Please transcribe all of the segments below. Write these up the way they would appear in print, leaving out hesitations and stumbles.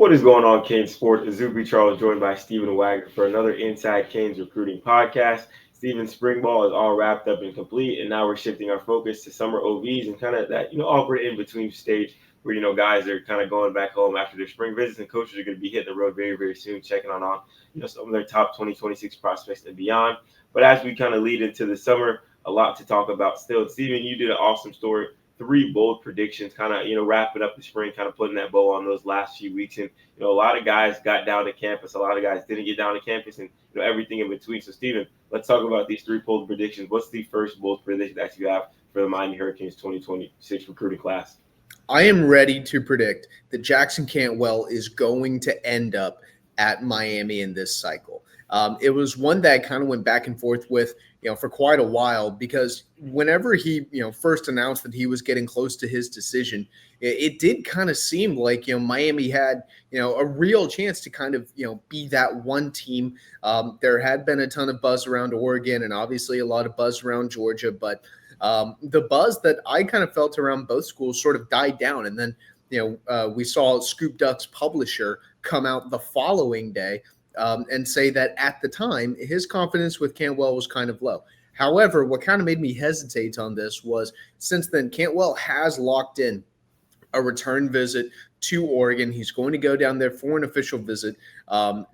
What is going on, CaneSports? Izubee Charles joined by Stephen Wagner for another Inside Canes recruiting podcast. Stephen's spring ball is all wrapped up and complete, and now we're shifting our focus to summer OVs and kind of that awkward in between stage where guys are kind of going back home after their spring visits, and coaches are going to be hitting the road very very soon, checking on some of their top 2026 prospects and beyond. But as we kind of lead into the summer, a lot to talk about still. Stephen, you did an awesome story, three bold predictions, kind of wrapping up the spring, kind of putting that bow on those last few weeks. And a lot of guys got down to campus, a lot of guys didn't get down to campus, and everything in between. So Steven, let's talk about these three bold predictions. What's the first bold prediction that you have for the Miami Hurricanes 2026 recruiting class? I am ready to predict that Jackson Cantwell is going to end up at Miami in this cycle. It was one that I kind of went back and forth with, for quite a while, because whenever he, first announced that he was getting close to his decision, it did kind of seem like, Miami had, a real chance to kind of, be that one team. There had been a ton of buzz around Oregon and obviously a lot of buzz around Georgia, but the buzz that I kind of felt around both schools sort of died down. And then, we saw Scoop Duck's publisher come out the following day and say that at the time, his confidence with Cantwell was kind of low. However, what kind of made me hesitate on this was since then, Cantwell has locked in a return visit to Oregon. He's going to go down there for an official visit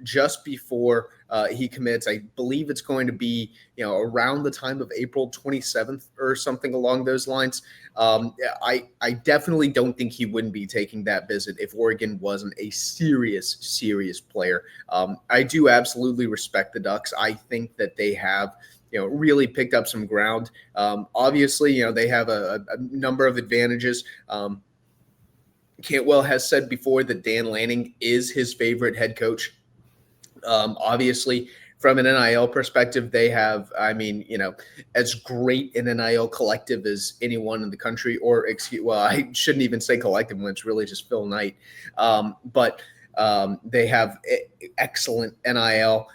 just before he commits. I believe it's going to be, around the time of April 27th or something along those lines. I definitely don't think he wouldn't be taking that visit if Oregon wasn't a serious player. I do absolutely respect the Ducks. I think that they have really picked up some ground. Obviously, they have a number of advantages. Cantwell has said before that Dan Lanning is his favorite head coach. Obviously, from an NIL perspective, they have, as great an NIL collective as anyone in the country, or I shouldn't even say collective when it's really just Phil Knight. But they have excellent NIL.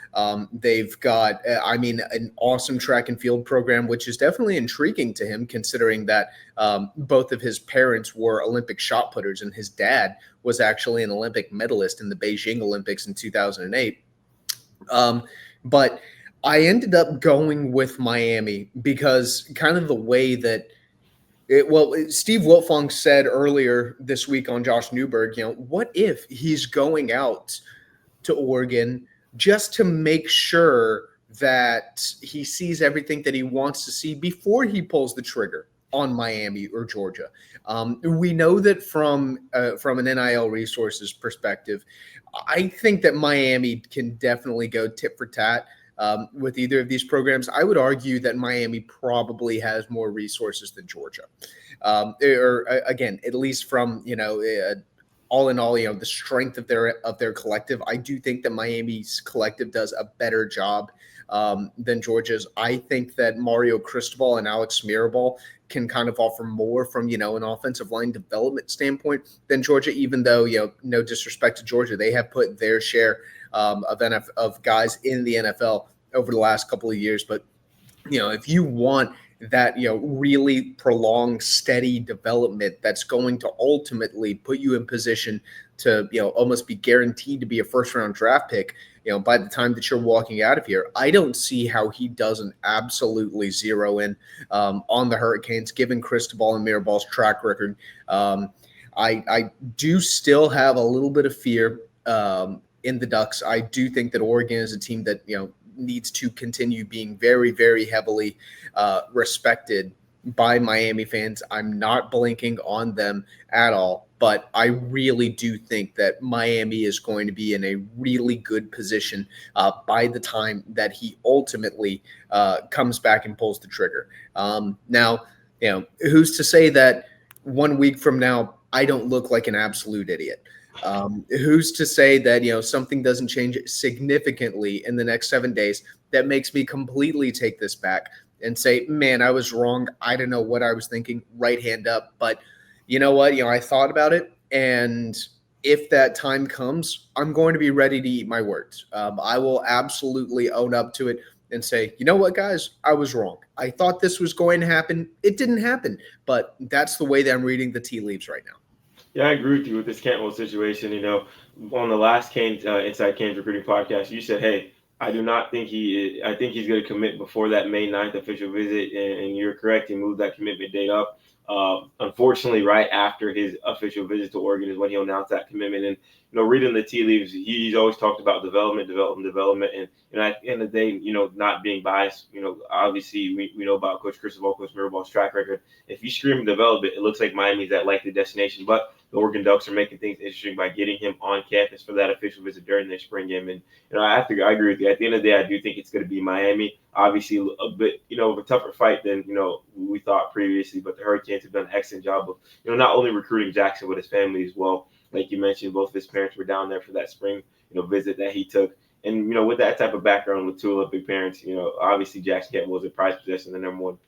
They've got, an awesome track and field program, which is definitely intriguing to him, considering that both of his parents were Olympic shot putters, and his dad was actually an Olympic medalist in the Beijing Olympics in 2008. But I ended up going with Miami because kind of the way that Steve Wiltfong said earlier this week on Josh Newberg, what if he's going out to Oregon just to make sure that he sees everything that he wants to see before he pulls the trigger on Miami or Georgia? We know that from an NIL resources perspective, I think that Miami can definitely go tit for tat with either of these programs. I would argue that Miami probably has more resources than Georgia, or again, at least from all in all, the strength of their collective. I do think that Miami's collective does a better job than Georgia's. I think that Mario Cristobal and Alex Mirabal can kind of offer more from an offensive line development standpoint than Georgia. Even though no disrespect to Georgia, they have put their share of guys in the NFL over the last couple of years. But if you want that really prolonged, steady development that's going to ultimately put you in position to almost be guaranteed to be a first-round draft pick, by the time that you're walking out of here, I don't see how he doesn't absolutely zero in on the Hurricanes, given Cristobal and Mirabal's track record. I do still have a little bit of fear in the Ducks. I do think that Oregon is a team that needs to continue being very, very heavily respected by Miami fans. I'm not blinking on them at all, but I really do think that Miami is going to be in a really good position by the time that he ultimately comes back and pulls the trigger. Now, who's to say that 1 week from now I don't look like an absolute idiot? Who's to say that something doesn't change significantly in the next 7 days that makes me completely take this back and say, man, I was wrong. I don't know what I was thinking. Right hand up. But you know what? I thought about it, and if that time comes, I'm going to be ready to eat my words. I will absolutely own up to it and say, you know what, guys, I was wrong. I thought this was going to happen. It didn't happen, but that's the way that I'm reading the tea leaves right now. Yeah, I agree with you with this Cantwell situation. On the last Inside Canes recruiting podcast, you said, "Hey, I do not think he. I think he's going to commit before that May 9th official visit." And you're correct. He moved that commitment date up. Unfortunately, right after his official visit to Oregon is when he announced that commitment. And reading the tea leaves, he's always talked about development. And at the end of the day, not being biased. Obviously, we know about Coach Cristobal, Coach Mirabal's track record. If you scream development, it looks like Miami's that likely destination. But the Oregon Ducks are making things interesting by getting him on campus for that official visit during their spring game. And I agree with you. At the end of the day, I do think it's going to be Miami. Obviously, a bit of a tougher fight than we thought previously. But the Hurricanes have done an excellent job of not only recruiting Jackson but his family as well. Like you mentioned, both of his parents were down there for that spring visit that he took. And with that type of background with two Olympic parents, obviously Jackson Campbell was a prized possession, the number one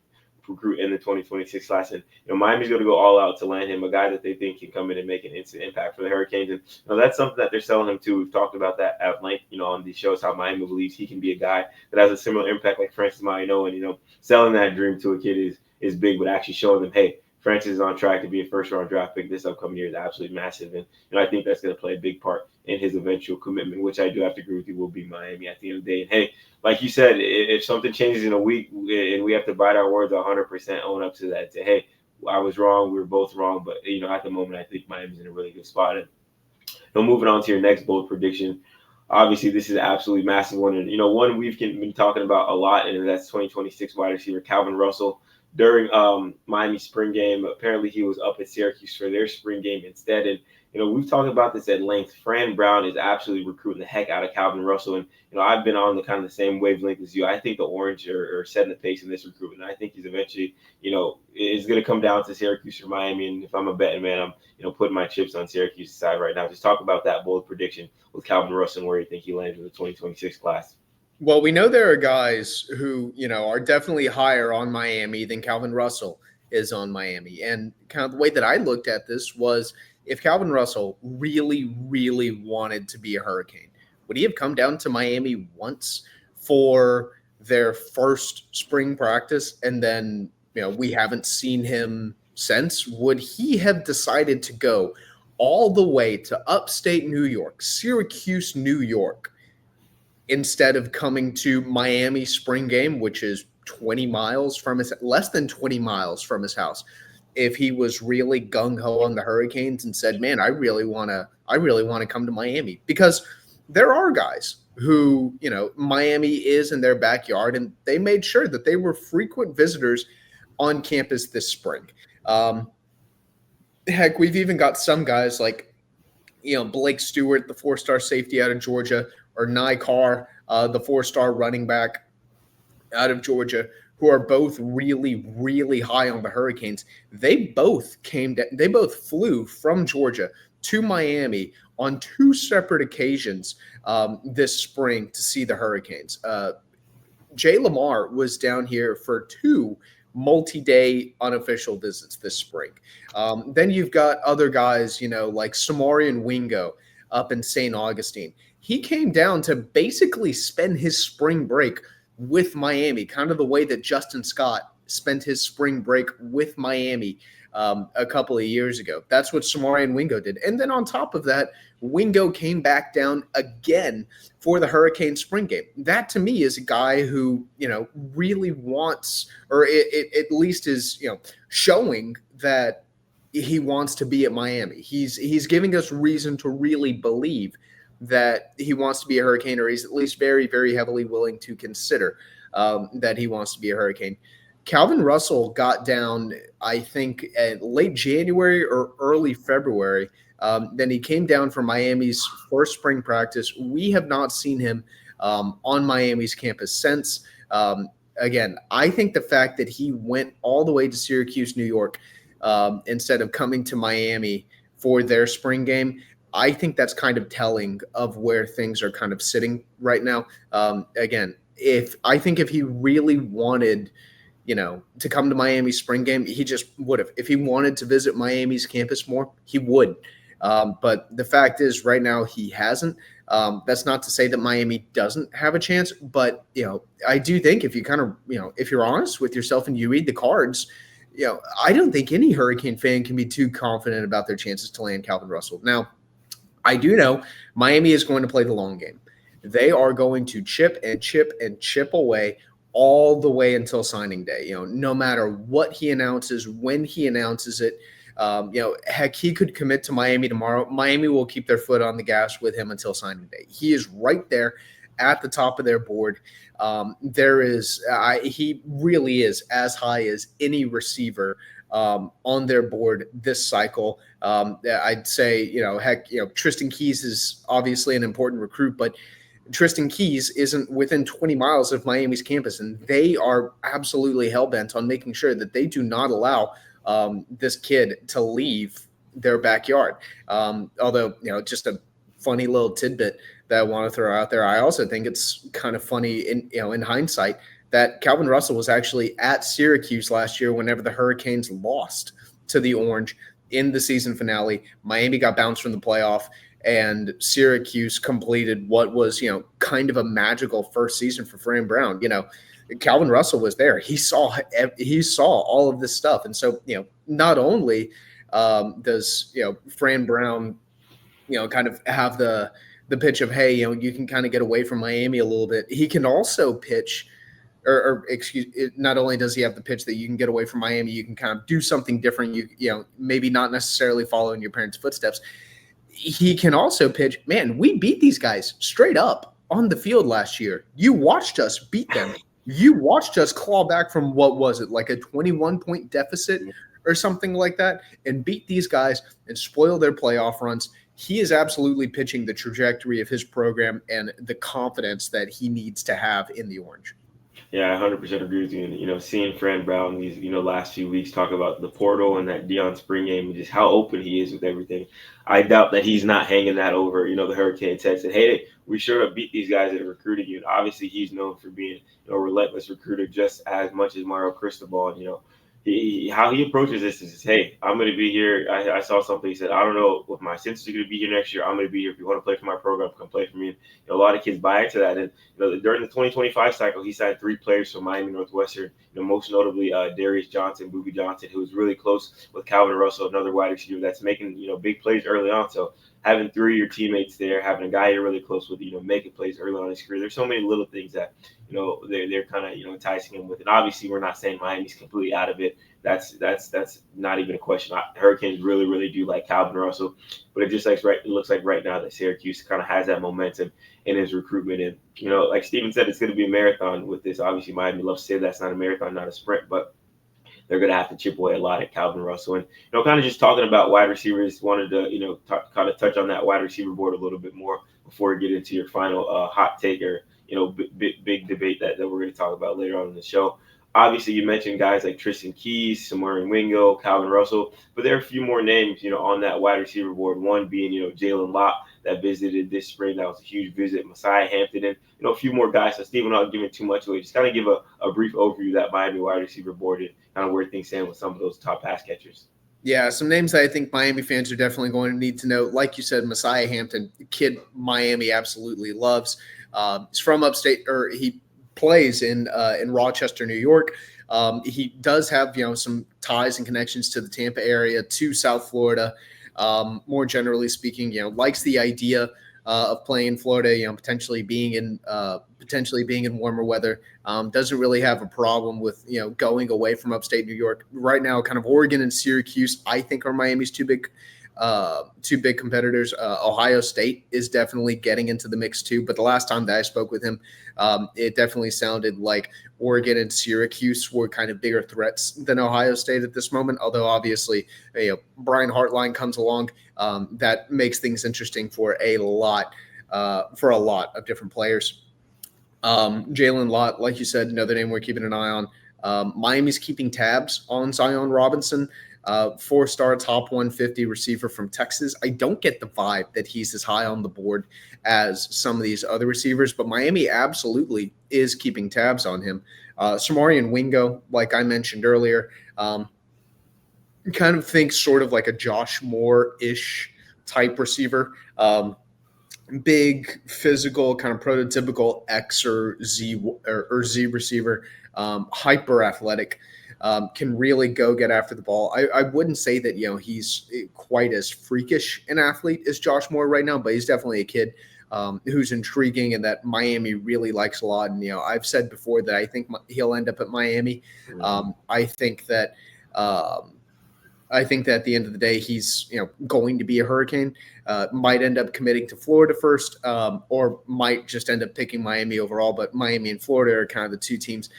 recruit in the 2026 class. And Miami's going to go all out to land him, a guy that they think can come in and make an instant impact for the Hurricanes. And that's something that they're selling him to. We've talked about that at length, on these shows, how Miami believes he can be a guy that has a similar impact like Francis Mauigoa. And selling that dream to a kid is big, but actually showing them, hey, Francis is on track to be a first-round draft pick this upcoming year is absolutely massive. And I think that's going to play a big part in his eventual commitment, which I do have to agree with you will be Miami at the end of the day. And hey, like you said, if something changes in a week and we have to bite our words 100%, own up to that. Say, hey, I was wrong. We were both wrong. But, at the moment, I think Miami's in a really good spot. And moving on to your next bold prediction. Obviously, this is an absolutely massive one. And, one we've been talking about a lot, and that's 2026 wide receiver Calvin Russell. During Miami spring game, apparently he was up at Syracuse for their spring game instead. And, we've talked about this at length. Fran Brown is absolutely recruiting the heck out of Calvin Russell. And, I've been on the kind of the same wavelength as you. I think the Orange are setting the pace in this recruitment. I think he's eventually, is going to come down to Syracuse or Miami. And if I'm a betting man, I'm, putting my chips on Syracuse's side right now. Just talk about that bold prediction with Calvin Russell and where you think he lands in the 2026 class. Well, we know there are guys who, are definitely higher on Miami than Calvin Russell is on Miami. And kind of the way that I looked at this was if Calvin Russell really, really wanted to be a Hurricane, would he have come down to Miami once for their first spring practice and then, we haven't seen him since? Would he have decided to go all the way to upstate New York, Syracuse, New York, instead of coming to Miami spring game, which is 20 miles from less than 20 miles from his house? If he was really gung-ho on the Hurricanes and said, man, I really want to come to Miami, because there are guys who, Miami is in their backyard, and they made sure that they were frequent visitors on campus this spring. Heck, we've even got some guys like, Blake Stewart, the 4-star safety out of Georgia, or Nye Carr, the 4-star running back out of Georgia, who are both really, really high on the Hurricanes. They both flew from Georgia to Miami on 2 separate occasions this spring to see the Hurricanes. Jay Lamar was down here for 2 multi-day unofficial visits this spring. Then you've got other guys, like Samarian Wingo up in St. Augustine. He came down to basically spend his spring break with Miami, kind of the way that Justin Scott spent his spring break with Miami a couple of years ago. That's what Samarian Wingo did. And then on top of that, Wingo came back down again for the Hurricane spring game. That to me is a guy who, really wants, or at least is, showing that he wants to be at Miami. He's giving us reason to really believe that he wants to be a Hurricane, or he's at least very, very heavily willing to consider that he wants to be a Hurricane. Calvin Russell got down, I think, at late January or early February. Then he came down for Miami's first spring practice. We have not seen him on Miami's campus since. Again, I think the fact that he went all the way to Syracuse, New York, instead of coming to Miami for their spring game, I think that's kind of telling of where things are kind of sitting right now. Again, if he really wanted, to come to Miami's spring game, he just would have. If he wanted to visit Miami's campus more, he would. But the fact is, right now he hasn't. That's not to say that Miami doesn't have a chance, but I do think if you kind of, if you're honest with yourself and you read the cards, I don't think any Hurricane fan can be too confident about their chances to land Calvin Russell. Now, I do know Miami is going to play the long game. They are going to chip and chip and chip away all the way until signing day. No matter what he announces, when he announces it, heck, he could commit to Miami tomorrow. Miami will keep their foot on the gas with him until signing day. He is right there at the top of their board. He really is as high as any receiver on their board this cycle. I'd say, heck, Tristan Keys is obviously an important recruit, but Tristan Keys isn't within 20 miles of Miami's campus, and they are absolutely hell-bent on making sure that they do not allow this kid to leave their backyard. Although, just a funny little tidbit that I want to throw out there. I also think it's kind of funny in hindsight that Calvin Russell was actually at Syracuse last year whenever the Hurricanes lost to the Orange in the season finale. Miami got bounced from the playoff, and Syracuse completed what was, kind of a magical first season for Fran Brown. Calvin Russell was there. He saw all of this stuff. And so, not only does, Fran Brown, kind of have the pitch of, hey, you can kind of get away from Miami a little bit. He can also pitch not only does he have the pitch that you can get away from Miami, you can kind of do something different. Maybe not necessarily follow in your parents' footsteps. He can also pitch, man, we beat these guys straight up on the field last year. You watched us beat them. You watched us claw back from, what was it, like a 21-point deficit or something like that, and beat these guys and spoil their playoff runs. He is absolutely pitching the trajectory of his program and the confidence that he needs to have in the Orange. Yeah, I 100% agree with you. And, seeing Fran Brown these, last few weeks talk about the portal and that Deion Spring game and just how open he is with everything, I doubt that he's not hanging that over, the Hurricanes head. Said, hey, we sure have beat these guys that are recruiting you. And obviously, he's known for being a relentless recruiter just as much as Mario Cristobal. And, how he approaches this is, hey, I'm going to be here. I saw something. He said, I don't know if my assistants are going to be here next year. I'm going to be here. If you want to play for my program, come play for me. And, a lot of kids buy into that. And during the 2025 cycle, he signed 3 players from Miami Northwestern. Most notably Darius Johnson, Boobie Johnson, who was really close with Calvin Russell, another wide receiver that's making big plays early on. So having 3 of your teammates there, having a guy you're really close with, making plays early on in his career. There's so many little things that they're kind of enticing him with. And obviously, we're not saying Miami's completely out of it. That's not even a question. Hurricanes really, really do like Calvin Russell, but it looks like right now that Syracuse kind of has that momentum in his recruitment. And like Steven said, it's going to be a marathon with this. Obviously, Miami loves to say that's not a marathon, not a sprint, but they're going to have to chip away a lot at Calvin Russell. And kind of just talking about wide receivers, wanted to kind of touch on that wide receiver board a little bit more before we get into your final hot take or big debate that we're going to talk about later on in the show. Obviously, you mentioned guys like Tristan Keys, Samarian Wingo, Calvin Russell, but there are a few more names, on that wide receiver board. One being, Jalen Lott that visited this spring. That was a huge visit. Messiah Hampton and, a few more guys. So, Stephen, not giving too much away. Just kind of give a brief overview of that Miami wide receiver board and kind of where things stand with some of those top pass catchers. Yeah, some names that I think Miami fans are definitely going to need to know. Like you said, Messiah Hampton, kid Miami absolutely loves. He's from upstate, or he plays in Rochester, New York. He does have some ties and connections to the Tampa area, to South Florida. More generally speaking, likes the idea of playing in Florida. Potentially being in warmer weather. Doesn't really have a problem with going away from upstate New York. Right now, kind of Oregon and Syracuse, I think, are Miami's two big competitors. Ohio State is definitely getting into the mix too. But the last time that I spoke with him, it definitely sounded like Oregon and Syracuse were kind of bigger threats than Ohio State at this moment. Although obviously, Brian Hartline comes along, that makes things interesting for a lot of different players. Jalen Lott, like you said, another name we're keeping an eye on. Miami's keeping tabs on Zion Robinson. 4-star top 150 receiver from Texas. I don't get the vibe that he's as high on the board as some of these other receivers, but Miami absolutely is keeping tabs on him. Samarian Wingo, like I mentioned earlier, kind of thinks sort of like a Josh Moore-ish type receiver. Big, physical, kind of prototypical X or Z receiver, hyper athletic. can really go get after the ball. I wouldn't say that, he's quite as freakish an athlete as Josh Moore right now, but he's definitely a kid who's intriguing and that Miami really likes a lot. And, I've said before that I think he'll end up at Miami. I think that at the end of the day, he's going to be a Hurricane. Might end up committing to Florida first, or might just end up picking Miami overall. But Miami and Florida are kind of the two teams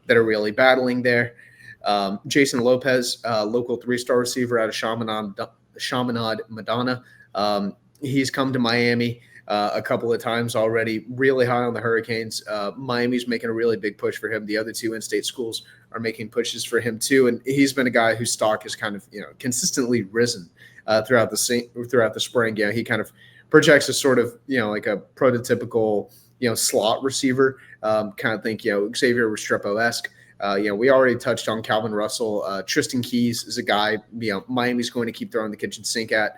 that are really battling there. Jason Lopez, local 3-star receiver out of Chaminade, Madonna. He's come to Miami a couple of times already, really high on the Hurricanes. Miami's making a really big push for him. The other two in-state schools are making pushes for him too. And he's been a guy whose stock has kind of, consistently risen throughout the spring. He kind of projects as sort of, like a prototypical, slot receiver. Kind of think, Xavier Restrepo-esque. We already touched on Calvin Russell. Tristan Keys is a guy, Miami's going to keep throwing the kitchen sink at.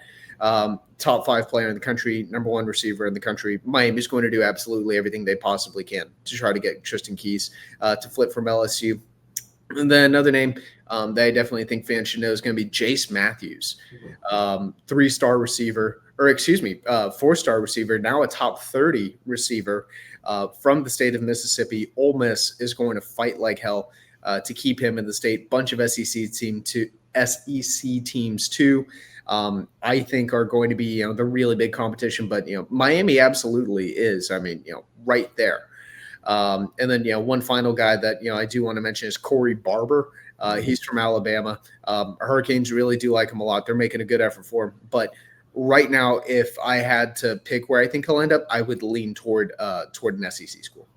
Top 5 player in the country, number 1 receiver in the country. Miami's going to do absolutely everything they possibly can to try to get Tristan Keys to flip from LSU. And then another name that I definitely think fans should know is going to be Jace Matthews, 3-star receiver, or 4-star receiver, now a top 30 receiver from the state of Mississippi. Ole Miss is going to fight like hell to keep him in the state. Bunch of SEC teams too. I think are going to be, the really big competition, but, Miami absolutely is, right there. And then, one final guy that, I do want to mention is Corey Barber. He's from Alabama. Hurricanes really do like him a lot. They're making a good effort for him. But right now, if I had to pick where I think he'll end up, I would lean toward an SEC school.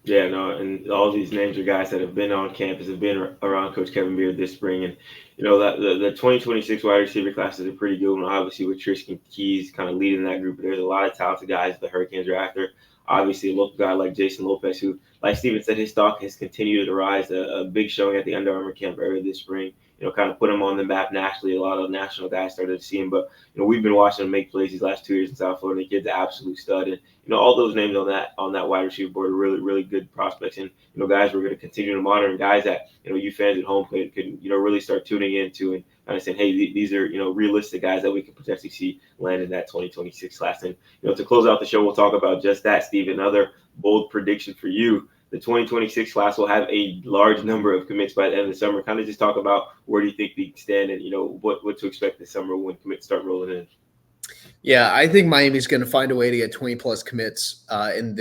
Yeah, no, and all these names are guys that have been on campus, have been around Coach Kevin Beard this spring. And, that the 2026 wide receiver class is a pretty good one, obviously, with Tristan Keys kind of leading that group. There's a lot of talented guys the Hurricanes are after. Obviously, a local guy like Jason Lopez, who, like Steven said, his stock has continued to rise. A big showing at the Under Armour camp earlier this spring, kind of put him on the map nationally. A lot of national guys started to see him. But, we've been watching him make plays these last 2 years in South Florida. The kid's an absolute stud. And, all those names on that wide receiver board are really, really good prospects. And, guys we're going to continue to monitor, and guys that, you fans at home could really start tuning into and kind of saying, hey, these are, realistic guys that we could potentially see land in that 2026 class. And, to close out the show, we'll talk about just that, Steve. Another bold prediction for you. The 2026 class will have a large number of commits by the end of the summer. Kind of just talk about where do you think they stand and, what to expect this summer when commits start rolling in. Yeah, I think Miami's going to find a way to get 20-plus commits in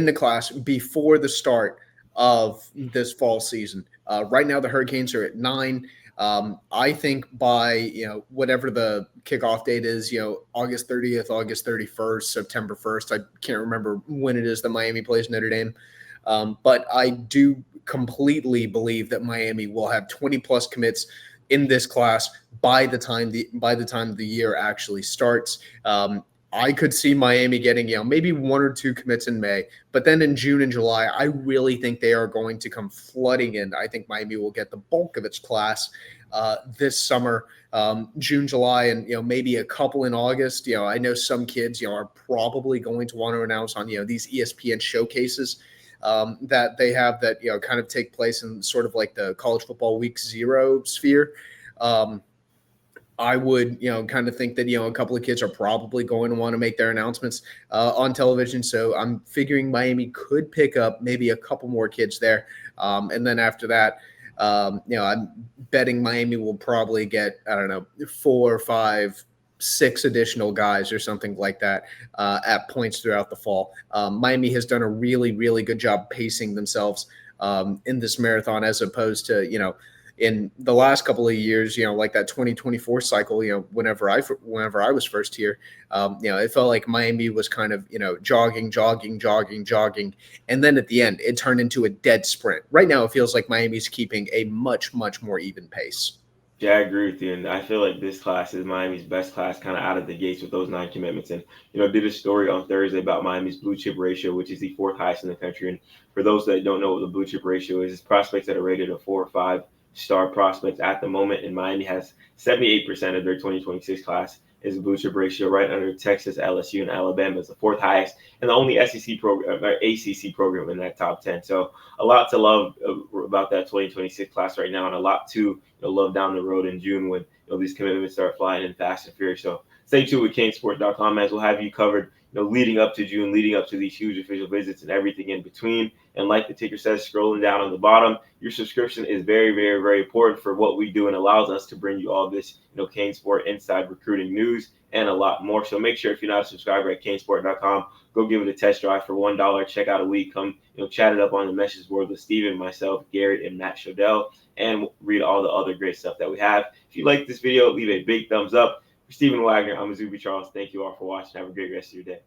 the class before the start of this fall season. Right now, the Hurricanes are at 9. I think by, whatever the kickoff date is, August 30th, August 31st, September 1st, I can't remember when it is that Miami plays Notre Dame. But I do completely believe that Miami will have 20-plus commits in this class by the time the year actually starts. I could see Miami getting, maybe 1 or 2 commits in May, but then in June and July, I really think they are going to come flooding in. I think Miami will get the bulk of its class this summer, June, July, and, maybe a couple in August. I know some kids, are probably going to want to announce on, these ESPN showcases that they have that, kind of take place in sort of like the college football week 0 sphere. I would, kind of think that, a couple of kids are probably going to want to make their announcements on television. So I'm figuring Miami could pick up maybe a couple more kids there. And then after that, I'm betting Miami will probably get, 4, 5, 6 additional guys or something like that at points throughout the fall. Miami has done a really, really good job pacing themselves in this marathon as opposed to, in the last couple of years, like that 2024 cycle, whenever I was first here, it felt like Miami was kind of, jogging. And then at the end, it turned into a dead sprint. Right now, it feels like Miami's keeping a much, much more even pace. Yeah, I agree with you. And I feel like this class is Miami's best class kind of out of the gates with those 9 commitments. And, did a story on Thursday about Miami's blue chip ratio, which is the 4th highest in the country. And for those that don't know what the blue chip ratio is, it's prospects that are rated a 4 or 5 star prospects at the moment, and Miami has 78% of their 2026 class is a blue chip ratio, right under Texas, LSU, and Alabama is the fourth highest, and the only SEC program or ACC program in that top 10. So a lot to love about that 2026 class right now, and a lot to love down the road in June when these commitments start flying in fast and furious. So stay tuned with CaneSport.com as we'll have you covered leading up to June, leading up to these huge official visits and everything in between. And like the ticker says, scrolling down on the bottom, your subscription is very, very, very important for what we do and allows us to bring you all this, CaneSport inside recruiting news and a lot more. So make sure if you're not a subscriber at CaneSport.com, go give it a test drive for $1. Check out a week. Come, chat it up on the message board with Steven, myself, Garrett, and Matt Shodell, and read all the other great stuff that we have. If you like this video, leave a big thumbs up. For Steven Wagner, I'm Izubee Charles. Thank you all for watching. Have a great rest of your day.